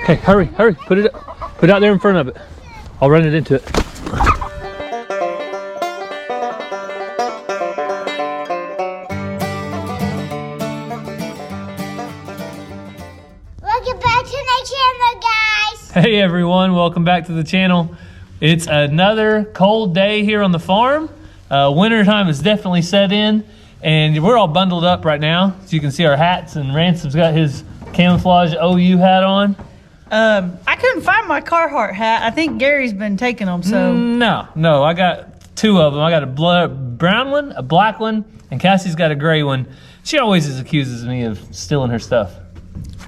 Okay, hurry, hurry. Put it out there in front of it. I'll run it into it. Welcome back to my channel, guys. Hey everyone, welcome back to the channel. It's another cold day here on the farm. Winter time has definitely set in, and we're all bundled up right now. So you can see our hats, and Ransom's got his camouflage OU hat on. I couldn't find my Carhartt hat. I think Gary's been taking them, so. No, I got two of them. I got a brown one, a black one, and Cassie's got a gray one. She always accuses me of stealing her stuff.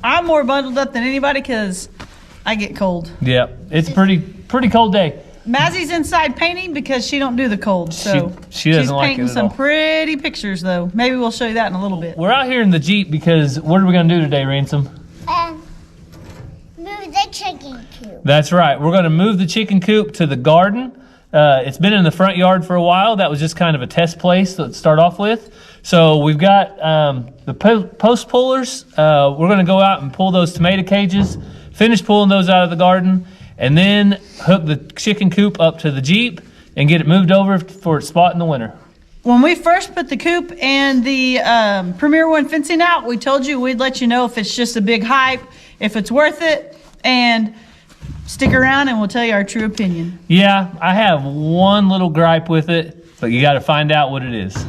I'm more bundled up than anybody because I get cold. Yeah, it's a pretty cold day. Mazzie's inside painting because she don't do the cold, so she doesn't like it at all. She's painting some pretty pictures, though. Maybe we'll show you that in a little bit. We're out here in the Jeep because what are we going to do today, Ransom? Move the chicken coop. That's right. We're going to move the chicken coop to the garden. It's been in the front yard for a while. That was just kind of a test place to start off with. So we've got the post pullers. We're going to go out and pull those tomato cages, finish pulling those out of the garden, and then hook the chicken coop up to the Jeep and get it moved over for its spot in the winter. When we first put the coop and the Premier One fencing out, we told you we'd let you know if it's just a big hype, if it's worth it, and stick around and we'll tell you our true opinion. Yeah, I have one little gripe with it, but you got to find out what it is.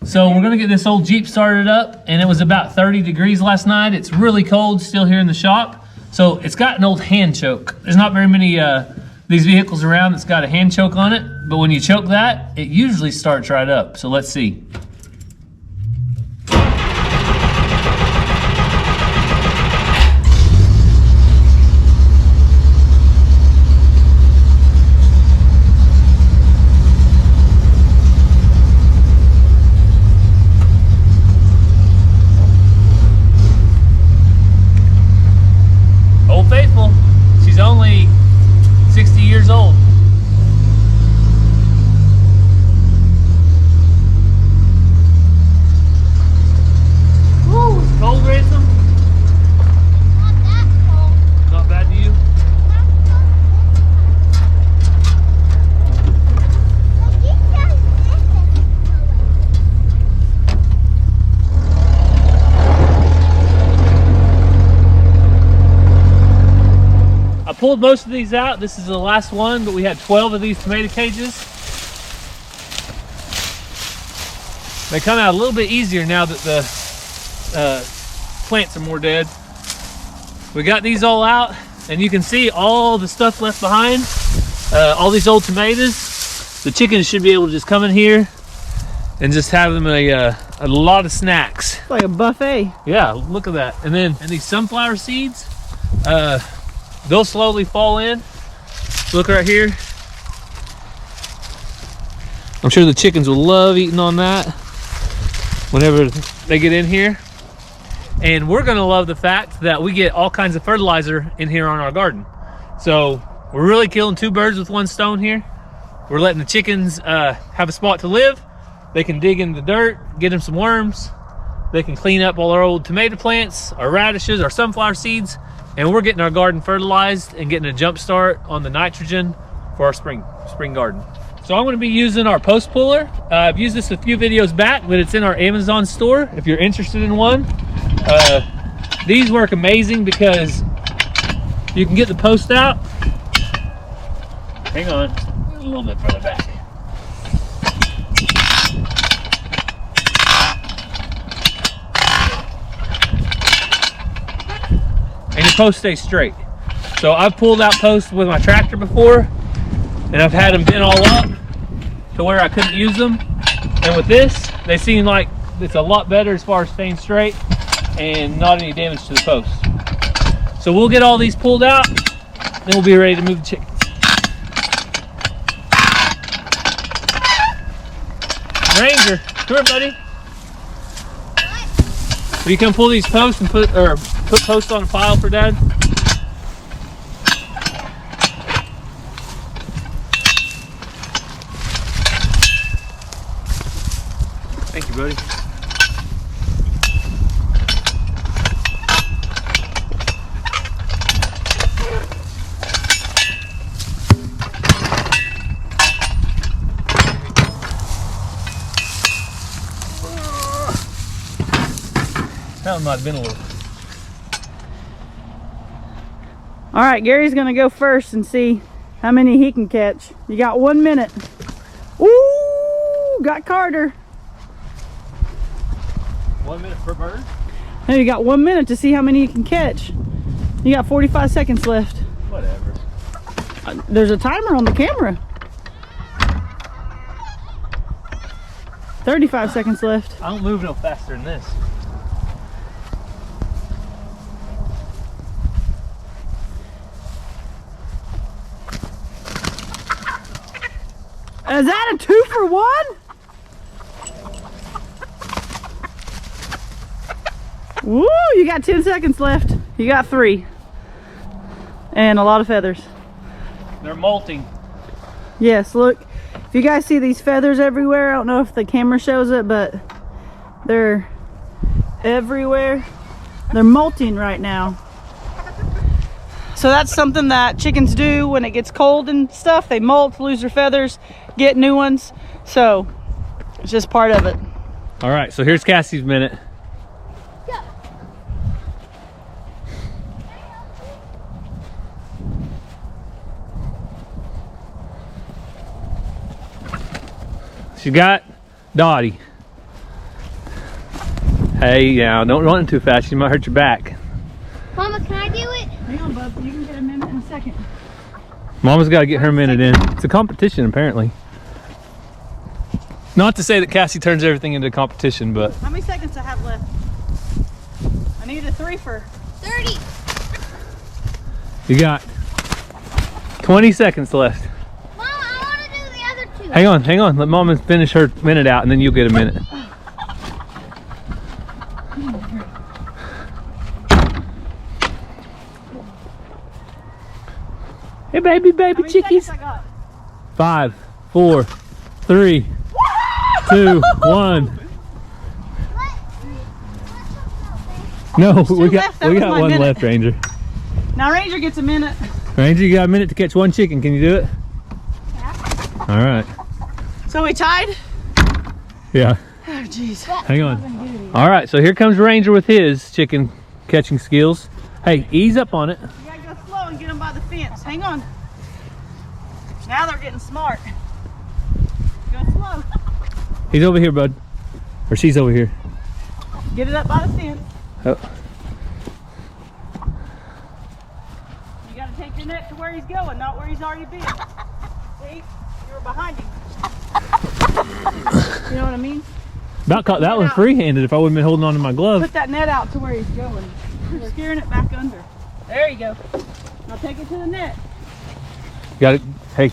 So we're gonna get this old Jeep started up, and it was about 30 degrees last night. It's really cold still here in the shop. So it's got an old hand choke. There's not very many these vehicles around that's got a hand choke on it, but when you choke that, it usually starts right up. So let's see. Old Faithful, she's only 60 years old. Woo, it's cold, Ransom? Not that cold. Not bad to you? I pulled most of these out. This is the last one, but we had 12 of these tomato cages. They come out a little bit easier now that the plants are more dead. We got these all out, and you can see all the stuff left behind. All these old tomatoes. The chickens should be able to just come in here and just have them a lot of snacks. Like a buffet. Yeah, look at that. And these sunflower seeds, they'll slowly fall in. Look right here. I'm sure the chickens will love eating on that whenever they get in here. And we're gonna love the fact that we get all kinds of fertilizer in here on our garden. So we're really killing two birds with one stone here. We're letting the chickens have a spot to live. They can dig in the dirt, get them some worms. They can clean up all our old tomato plants, our radishes, our sunflower seeds, and we're getting our garden fertilized and getting a jump start on the nitrogen for our spring garden. So I'm going to be using our post puller. I've used this a few videos back, but it's in our Amazon store if you're interested in one. These work amazing because you can get the post out. Hang on, a little bit further back. And your posts stay straight. So I've pulled out posts with my tractor before, and I've had them bent all up to where I couldn't use them. And with this, they seem like it's a lot better as far as staying straight and not any damage to the post. So we'll get all these pulled out, then we'll be ready to move the chickens. Ranger, come here, buddy. Will you come pull these posts and put posts on a pile for Dad? Thank you, buddy. one might have been a little. All right, Gary's gonna go first and see how many he can catch. You got 1 minute. Ooh, got Carter. 1 minute per bird? Now you got 1 minute to see how many you can catch. You got 45 seconds left. Whatever. There's a timer on the camera. 35 seconds left. I don't move no faster than this. Is that a 2 for 1? Woo, you got 10 seconds left. You got 3. And a lot of feathers. They're molting. Yes, look. If you guys see these feathers everywhere, I don't know if the camera shows it, but they're everywhere. They're molting right now. So that's something that chickens do when it gets cold and stuff. They molt, lose their feathers, get new ones. So it's just part of it. All right, so here's Cassie's minute. Go. She got Dottie. Hey, now don't run too fast. You might hurt your back. Mama, can I do it? Hang on, bub. You can get a minute in a second. Mama's got to get her minute in. It's a competition, apparently. Not to say that Cassie turns everything into a competition, but How many seconds do I have left? I need a 3 for 30. you got 20 seconds left. Mama, I want to do the other 2. Hang on. Let Mama finish her minute out, and then you'll get a minute. Hey, baby How many chickies. seconds I got? 5, 4, 3, 2, 1. No, we got left. That was my one minute. left, Ranger. Now Ranger gets a minute. Ranger, you got a minute to catch 1 chicken. Can you do it? Yeah. All right. So we tied? Yeah. Oh, jeez. Hang on. All right. So here comes Ranger with his chicken catching skills. Hey, ease up on it. You gotta go slow and get them by the fence. Hang on. Now they're getting smart. Go slow. He's over here, bud. Or she's over here. Get it up by the fence. Oh. You gotta take your net to where he's going, not where he's already been. See? You were behind him. You know what I mean? About caught that one free-handed if I wouldn't been holding on to my glove. Put that net out to where he's going. You're scaring it back under. There you go. Now take it to the net. Got it. Hey,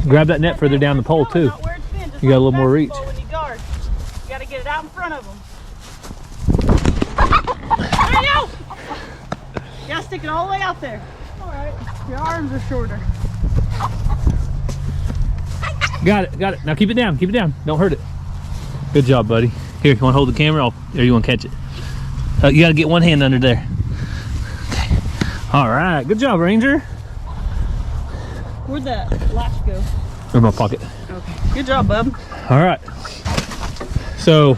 grab that net further down the pole too. Not where it's been, just You got a like little more reach. basketball when you guard. You gotta get it out in front of them. There you go! You gotta stick it all the way out there. Alright, your arms are shorter. Got it. Now keep it down. Don't hurt it. Good job, buddy. Here, you want to hold the camera? Or you want to catch it? You got to get one hand under there. Okay. All right. Good job, Ranger. Where'd that latch go? In my pocket. Okay. Good job, bub. All right. So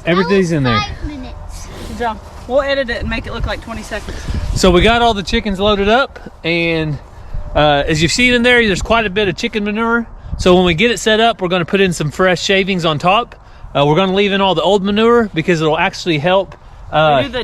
everything's in there. 5 minutes. Good job. We'll edit it and make it look like 20 seconds. So we got all the chickens loaded up, and as you've seen in there, there's quite a bit of chicken manure. So when we get it set up, we're going to put in some fresh shavings on top. We're going to leave in all the old manure because it'll actually help. We do the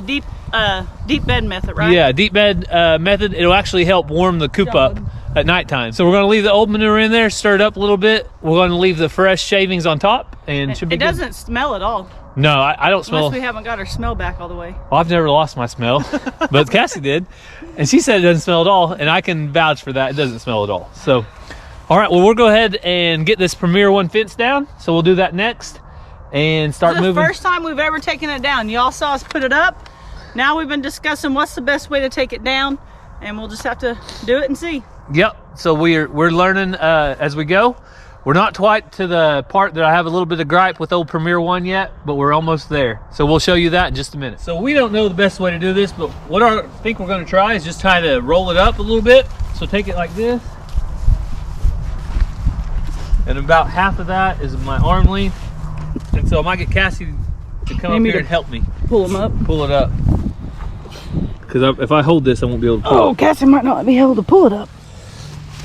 deep bed method, right? Yeah, deep bed method. It'll actually help warm the coop up at nighttime. So we're going to leave the old manure in there, stir it up a little bit. We're going to leave the fresh shavings on top, and should be It good. doesn't smell at all. No, I don't smell. Unless we haven't got our smell back all the way. Well, I've never lost my smell, but Cassie did, and she said it doesn't smell at all, and I can vouch for that. It doesn't smell at all. So, all right, well, we'll go ahead and get this Premier One fence down. So we'll do that next and start This is the moving. first time we've ever taken it down. Y'all saw us put it up. Now we've been discussing what's the best way to take it down, and we'll just have to do it and see. Yep. So we're learning as we go. We're not quite to the part that I have a little bit of gripe with old Premier One yet, but we're almost there. So we'll show you that in just a minute. So we don't know the best way to do this, but what I think we're going to try is just try to roll it up a little bit. So take it like this. And about half of that is my arm length. And so I might get Cassie to come up here and help me. Pull them up. Pull it up. Because if I hold this, I won't be able to pull it. Oh, Cassie might not be able to pull it up.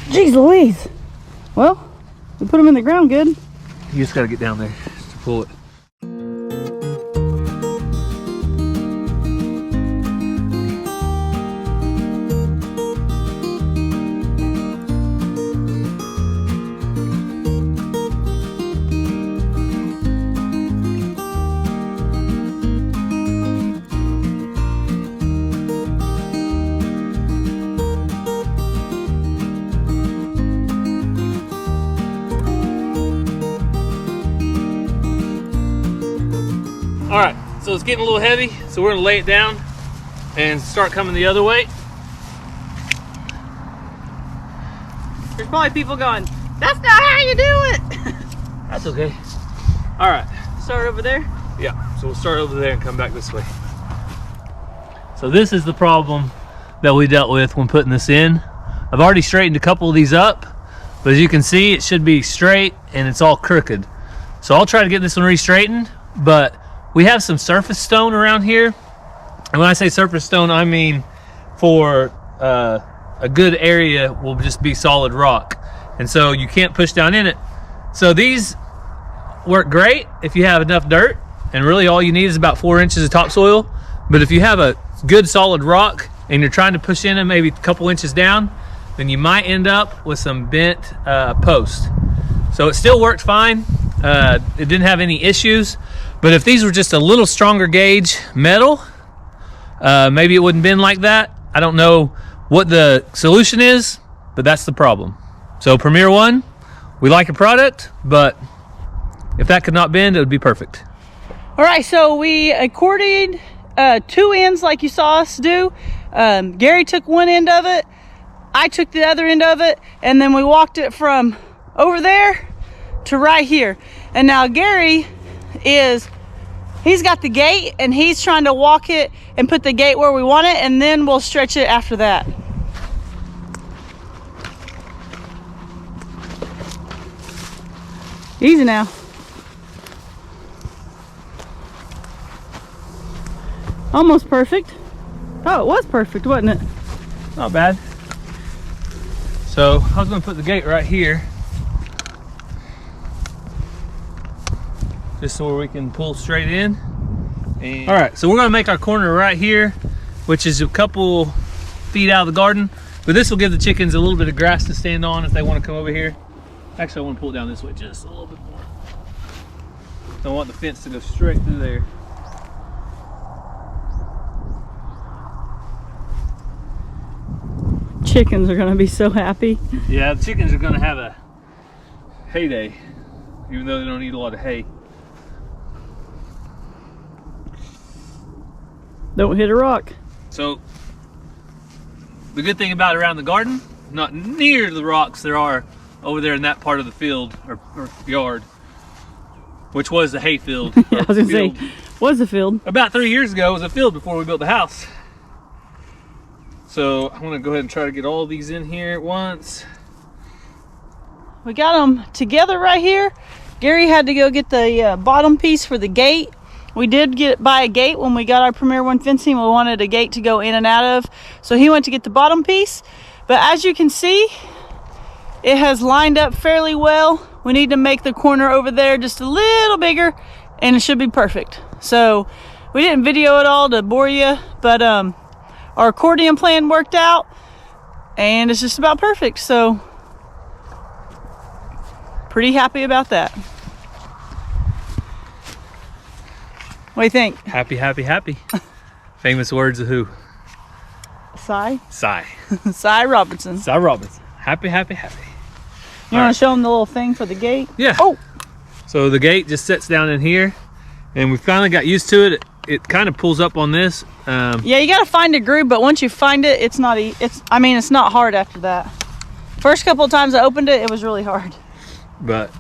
Jeez Louise. Well, we put them in the ground good. You just got to get down there to pull it. All right, so it's getting a little heavy, so we're gonna lay it down and start coming the other way. There's probably people going, that's not how you do it. That's okay. All right. Start over there. Yeah, so we'll start over there and come back this way. So this is the problem that we dealt with when putting this in. I've already straightened a couple of these up, but as you can see, it should be straight and it's all crooked. So I'll try to get this one re-straightened, but we have some surface stone around here. And when I say surface stone, I mean for a good area will just be solid rock. And so you can't push down in it. So these work great if you have enough dirt, and really all you need is about 4 inches of topsoil. But if you have a good solid rock and you're trying to push in it maybe a couple inches down, then you might end up with some bent post. So it still worked fine. It didn't have any issues. But if these were just a little stronger gauge metal, maybe it wouldn't bend like that. I don't know what the solution is, but that's the problem. So Premier One, we like your product, but if that could not bend, it would be perfect. All right, so we accorded 2 ends like you saw us do. Gary took one end of it, I took the other end of it, and then we walked it from over there to right here. And now Gary he's got the gate and he's trying to walk it and put the gate where we want it, and then we'll stretch it after that. Easy now. Almost perfect. Oh, it was perfect, wasn't it? Not bad. So I was gonna put the gate right here, just so we can pull straight in. And all right, so we're gonna make our corner right here, which is a couple feet out of the garden. But this will give the chickens a little bit of grass to stand on if they want to come over here. Actually, I want to pull it down this way just a little bit more. I want the fence to go straight through there. Chickens are gonna be so happy. Yeah, the chickens are gonna have a heyday, even though they don't eat a lot of hay. Don't hit a rock. So the good thing about around the garden, not near the rocks there are over there in that part of the field or yard, which was the hay field. Yeah, I was gonna say, was the field. About 3 years ago, it was a field before we built the house. So I'm gonna go ahead and try to get all these in here at once. We got them together right here. Gary had to go get the bottom piece for the gate. We did buy a gate when we got our Premier One fencing. We wanted a gate to go in and out of. So he went to get the bottom piece. But as you can see, it has lined up fairly well. We need to make the corner over there just a little bigger and it should be perfect. So we didn't video it all to bore you, but our accordion plan worked out and it's just about perfect. So pretty happy about that. What do you think? Happy, happy, happy. Famous words of who? Cy? Cy. Cy Robertson. Cy Robertson. Happy, happy, happy. You want to show them the little thing for the gate? Yeah. Oh! So the gate just sits down in here, and we finally got used to it. It kind of pulls up on this. Yeah, you got to find a groove, but once you find it, it's not it's not hard after that. First couple of times I opened it, it was really hard. But,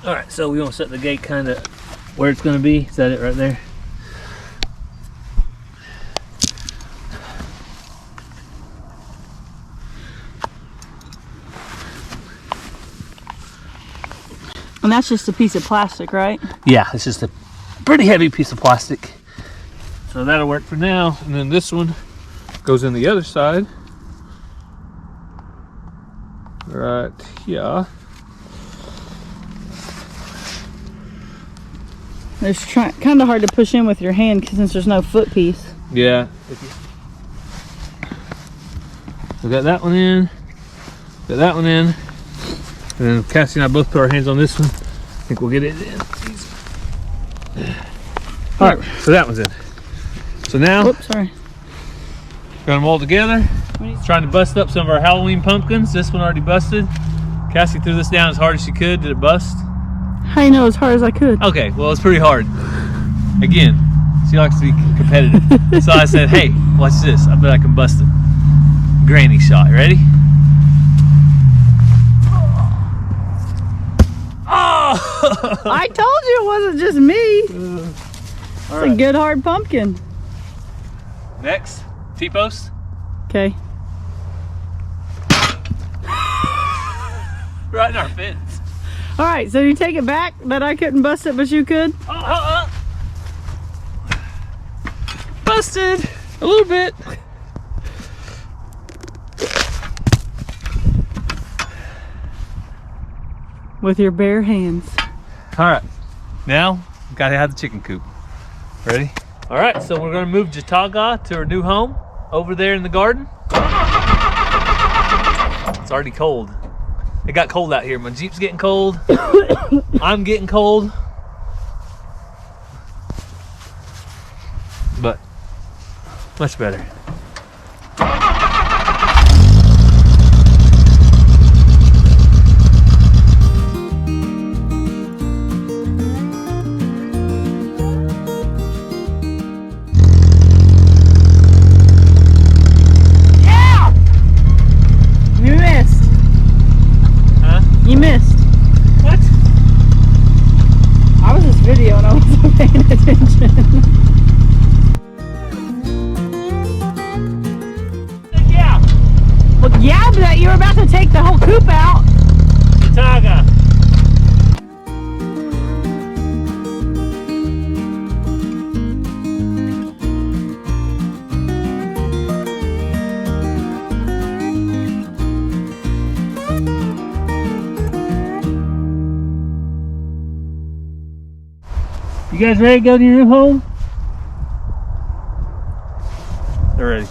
all right, so we want to set the gate kind of where it's going to be. Is that it right there? And that's just a piece of plastic, right? Yeah, it's just a pretty heavy piece of plastic. So that'll work for now. And then this one goes in the other side. Right here. It's kind of hard to push in with your hand since there's no foot piece. Yeah. We got that one in. Got that one in. And then Cassie and I both put our hands on this one. I think we'll get it in. All right, so that one's in. So now, Oops, sorry. got them all together. Trying to bust up some of our Halloween pumpkins. This one already busted. Cassie threw this down as hard as she could. Did it bust? I know, as hard as I could. Okay, well, it's pretty hard. Again, she likes to be competitive. So I said, hey, watch this. I bet I can bust it. Granny shot. Ready? Oh! I told you it wasn't just me. It's a good hard pumpkin. Next, T-post. Okay. Right in our fence. All right, so you take it back that I couldn't bust it, but you could? Busted a little bit. With your bare hands. All right, now gotta have the chicken coop. Ready? All right, so we're gonna move Jataga to her new home over there in the garden. It's already cold. It got cold out here. My Jeep's getting cold. I'm getting cold. But much better. You missed. What? I was just videoing, I wasn't paying attention. Yeah. Well, yeah, but you were about to take the whole coop out. Jataga. You guys ready to go to your new home? They're ready.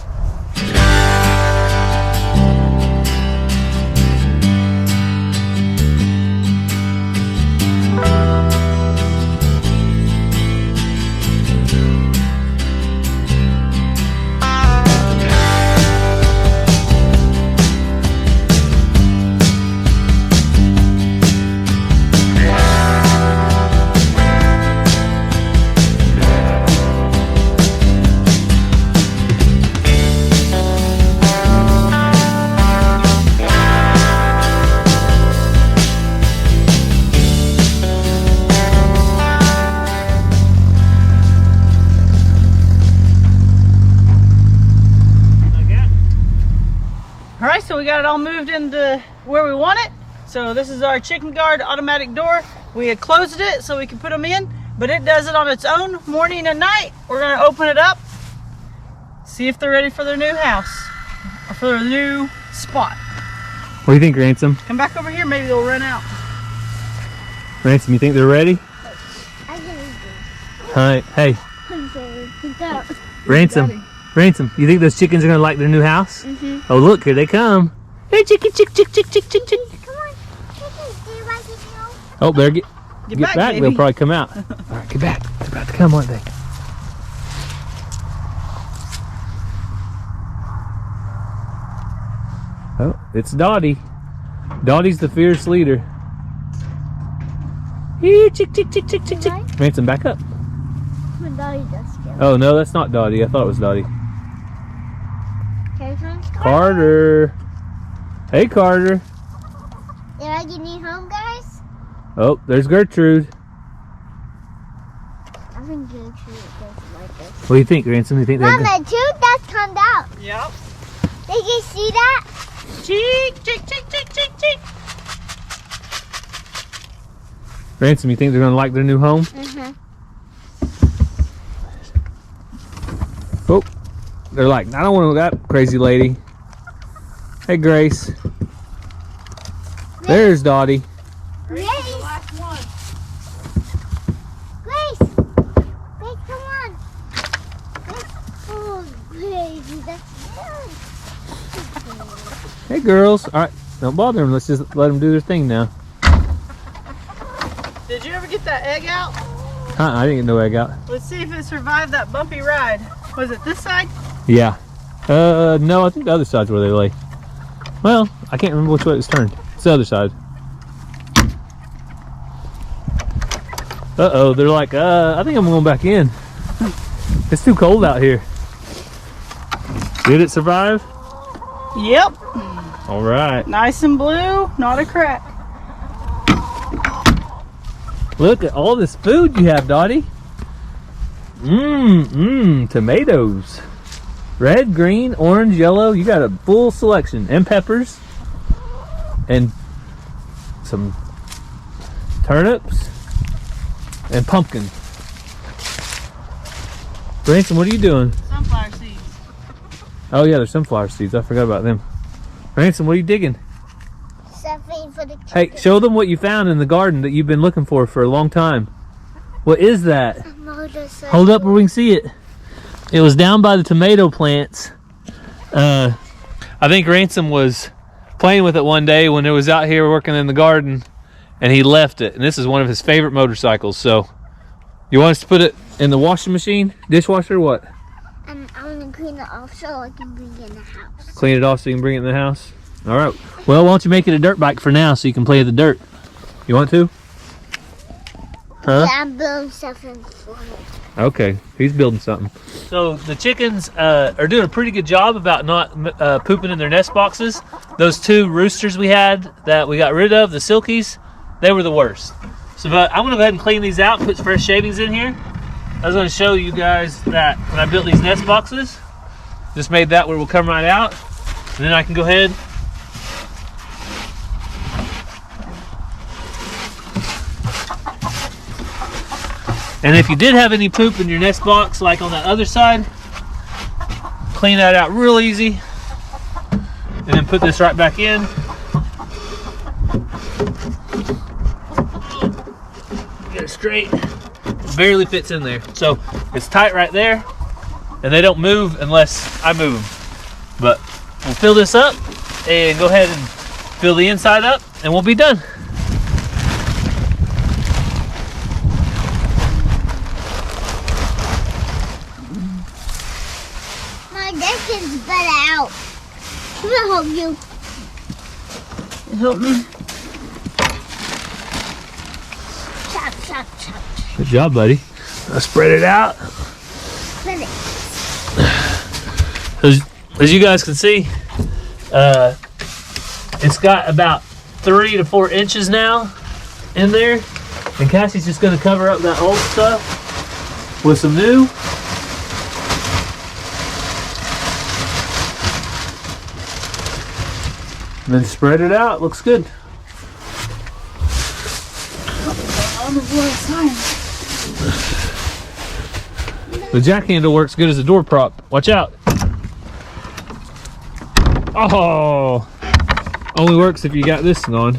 All right, so we got it all moved into where we want it. So this is our chicken guard automatic door. We had closed it so we could put them in, but it does it on its own morning and night. We're gonna open it up, see if they're ready for their new house or for their new spot. What do you think, Ransom? Come back over here, maybe they'll run out. Ransom, you think they're ready? I can eat Hi. Hey, this. I'm sorry. Get out. Ransom. Ransom, you think those chickens are gonna like their new house? Mm-hmm. Oh, look, here they come. Hey, chicken, chick, chick, chick, chick, chick, chick. Come on. Do you like it now? Oh, better get Get back. baby. They'll probably come out. All right, get back. They're about to come, aren't they? Oh, it's Dottie. Dottie's the fierce leader. Here, chick, chick, chick, chick, chick, chick. Right? Ransom, back up. When Daddy does go. Oh, no, that's not Dottie. I thought it was Dottie. Okay, come on. Carter. Hey, Carter. Did I get you home, guys? Oh, there's Gertrude. I think Gertrude doesn't like this. What do you think, Ransom? You think they're Mom, the tooth that's come out. Yep. Did you see that? Cheek, cheek, cheek, cheek, cheek, cheek. Ransom, you think they're gonna like their new home? Mm-hmm. They're like, I don't want that crazy lady. Hey, Grace. There's Dottie. Grace. The last one. Grace. Grace, come on. Grace. Oh, Grace, that's good. Hey, girls. All right, don't bother them. Let's just let them do their thing now. Did you ever get that egg out? I didn't get no egg out. Let's see if it survived that bumpy ride. Was it this side? Yeah. No, I think the other side's where they lay. Well, I can't remember which way it's turned. It's the other side. Uh-oh, they're like, I think I'm going back in. It's too cold out here. Did it survive? Yep. All right. Nice and blue, not a crack. Look at all this food you have, Dottie. Tomatoes. Red, green, orange, yellow. You got a full selection. And peppers. And some turnips. And pumpkin. Branson, what are you doing? Sunflower seeds. Oh yeah, there's sunflower seeds. I forgot about them. Branson, what are you digging? Something for the Hey, chicken. show them what you found in the garden that you've been looking for a long time. What is that? A motorcycle. Hold up where we can see it. It was down by the tomato plants. I think Ransom was playing with it one day when it was out here working in the garden, and he left it. And this is one of his favorite motorcycles. So, you want us to put it in the washing machine, dishwasher, or what? I'm gonna clean it off so I can bring it in the house. Clean it off so you can bring it in the house. All right. Well, why don't you make it a dirt bike for now so you can play with the dirt? You want to? Huh? Yeah, I'm building something for it. Okay, he's building something. So the chickens are doing a pretty good job about not pooping in their nest boxes. Those two roosters we had that we got rid of, the silkies, they were the worst. So but I'm gonna go ahead and clean these out and put fresh shavings in here. I was gonna show you guys that when I built these nest boxes, just made that where we'll come right out. And then I can go ahead and if you did have any poop in your nest box, like on that other side, clean that out real easy. And then put this right back in. Get it straight. It barely fits in there. So it's tight right there. And they don't move unless I move them. But we'll fill this up and go ahead and fill the inside up and we'll be done. My chickens better out. I'm gonna help you. Help me. Chop, chop, chop. Good job, buddy. I'll spread it out. Spin it. As you guys can see, it's got about 3 to 4 inches now in there. And Cassie's just gonna cover up that old stuff with some new. And then spread it out. Looks good. The jack handle works good as a door prop. Watch out. Oh, only works if you got this on.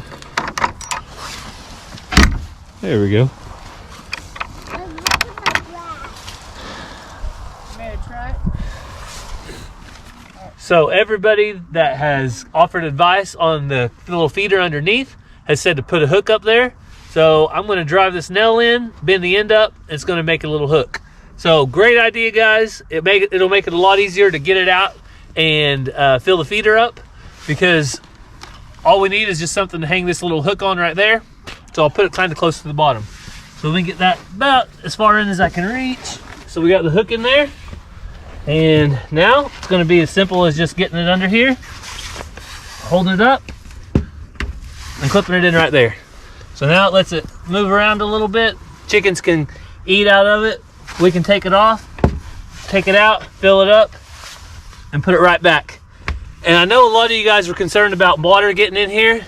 There we go. So everybody that has offered advice on the little feeder underneath has said to put a hook up there. So I'm going to drive this nail in, bend the end up, and it's going to make a little hook. So great idea, guys. It'll make it a lot easier to get it out and fill the feeder up, because all we need is just something to hang this little hook on right there. So I'll put it kind of close to the bottom. So let me get that about as far in as I can reach. So we got the hook in there. And now it's going to be as simple as just getting it under here, holding it up, and clipping it in right there. So now it lets it move around a little bit. Chickens can eat out of it. We can take it off, take it out, fill it up, and put it right back. And I know a lot of you guys were concerned about water getting in here,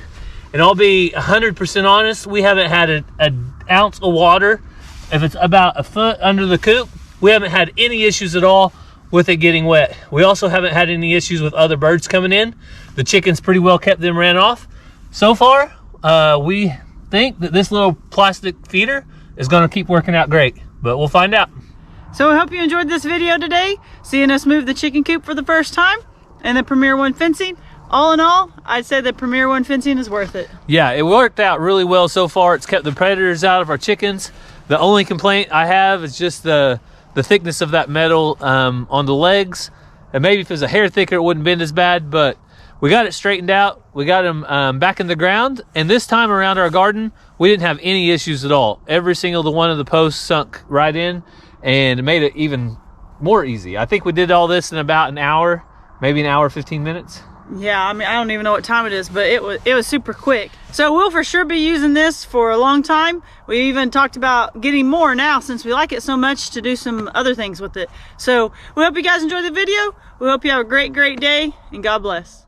and I'll be 100% honest, we haven't had an ounce of water. If it's about a foot under the coop, we haven't had any issues at all with it getting wet. We also haven't had any issues with other birds coming in. The chickens pretty well kept them ran off. So far, we think that this little plastic feeder is gonna keep working out great, but we'll find out. So I hope you enjoyed this video today, seeing us move the chicken coop for the first time and the Premier One fencing. All in all, I'd say the Premier One fencing is worth it. Yeah, it worked out really well so far. It's kept the predators out of our chickens. The only complaint I have is just the thickness of that metal on the legs. And maybe if it was a hair thicker, it wouldn't bend as bad, but we got it straightened out. We got them back in the ground. And this time around our garden, we didn't have any issues at all. Every single one of the posts sunk right in, and it made it even more easy. I think we did all this in about an hour, maybe an hour, 15 minutes. Yeah, I mean, I don't even know what time it is, but it was super quick. So we'll for sure be using this for a long time. We even talked about getting more now since we like it so much to do some other things with it. So we hope you guys enjoyed the video. We hope you have a great day, and God bless.